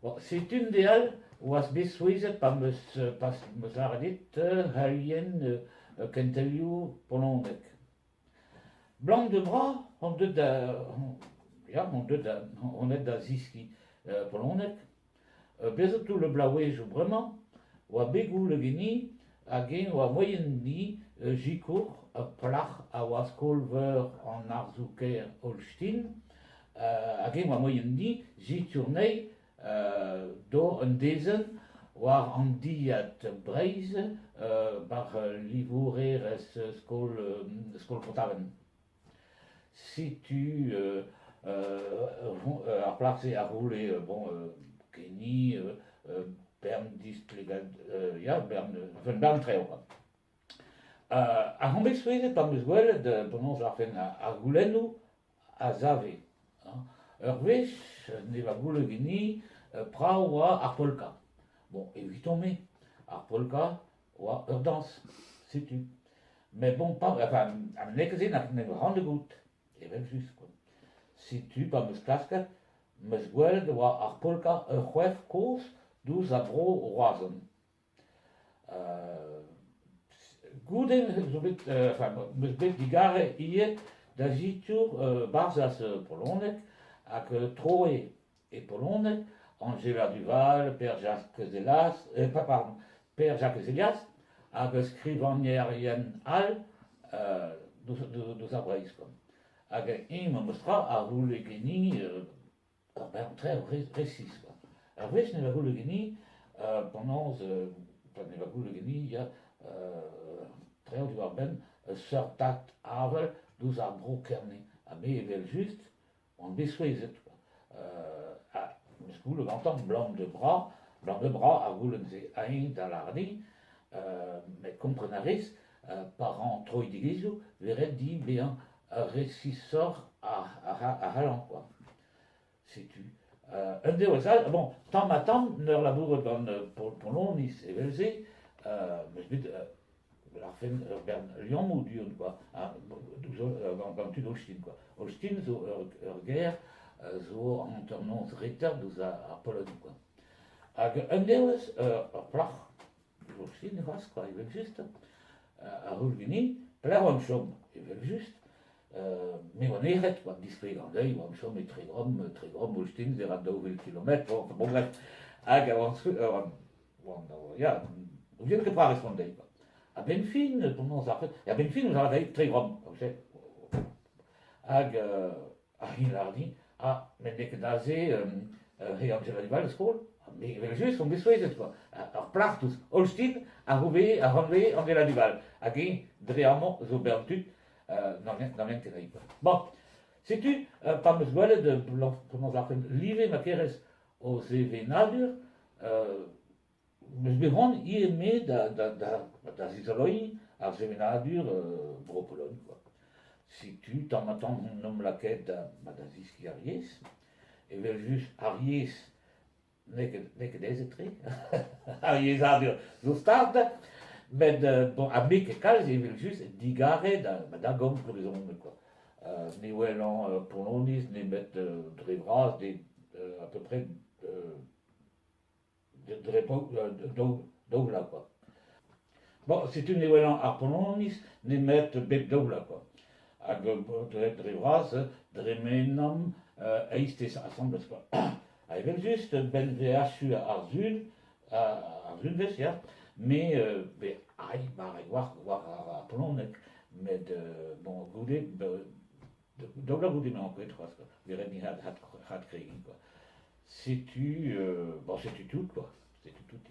Bon, c'est une d'elles was beswizet pas meus ardit halien kentelioù polonek. Blanc de bras, on deud da, ja, on est da ziski polonek. Bezot tout le blaouejou bremañ, oa begou le geni, hag oa moyen ni jikour plach a oa skolver an arzouker Holstein, hag oa moyen ni jitournei do un dezen war an diat breiz bar livourer skol potaven. Si tu ar place a roule Kenny, Bern displegad, ja, Bern treo. A c'hombek souezet pa meus gwelet pendant ar fen ar goulennoù a zave. Ur wech ne va goule geni pra oa ar polka. Bon, eviton me, ar polka oa ur dans, setu. Mais bon, pas, enfin, am nekezin ar ne ran de gout, evel just, quoi. Setu pa meus klasket, meus gwelet oa ar polka ur c'hwef koz douz a bro roazon. Goudenn zo bet, meus bet digare ie da jitour barzhas polonek hag troe e polonek Angela Duval, Père Jacques Zelas, Père Jacques Zelias, hag skrivagnerien all douz a breiz, quoi. Hag me mostra a roule geni tre resis, quoi. Ar wech ne va goule geni pendant ne va goule geni ya treo du war ben seurtat avel douz ar bro kerne. A me evel just an besouezet, quoi. Meus goule gantan blanc de bras ar goulenn ze aint da lardi, met komprenariz par an troi digezou veret di bezañ resisor a halan, quoi. Setu. Un deoz all, bon, tamm neur labouret gant poloniz evelze, meus bet ar fen ur bern liammoù duon, quoi, gant tud Holstein, quoi. Holstein zo ur ger zo an ur nonz reter douz ar Pologne, quoi. Hag un deoz ur plach Holstein e c'hoaz, quoi, evel just, ar houl geni, pelec'h oam chom, evel just, me oan eret, quoi, displeg an deuil, oam chom e tregom Holstein, zera 2000 km, bon bref, hag ja, ouzien ket pra respond deuil, quoi. A ben fin, pendant ar fet, a ben fin ouz ar deuil tregom, hag a hin lardi, men nek daze he Angela Duval skol, me evel just on besouezet, quoi. Ar plach douz Holstein a ranve Angela Duval, hag dreamant zo bern tud, n'en ken aïe, quoi. Bon, setu, pa meus gwelet pendant ar fen live ma kerez o zevenadur, meus bet ran eme da zizoloin ar zevenadur bro Pologne, quoi. Setu, tamm nom laket da ziski ar yez, evel just ar yez neket ez etre, ar yezadur zo start, met bon, a me ket kalz evel just digare da gom plurezon, quoi. Ne welan poloniz, ne met dre vras, à peu près daoula, quoi. Bon, c'est une welan ar poloniz, ne met bet daoula, quoi. Hag dre vras, dre menam eistez assemblez, quoi. A evel just ben veachu ar zun vez, ya, me aïe, bar war ar polonek, met bon goude, daoula goude me an koet, quoi. Veret ni had kregin, quoi. Setu, bon, setu tout, quoi. Setu tout,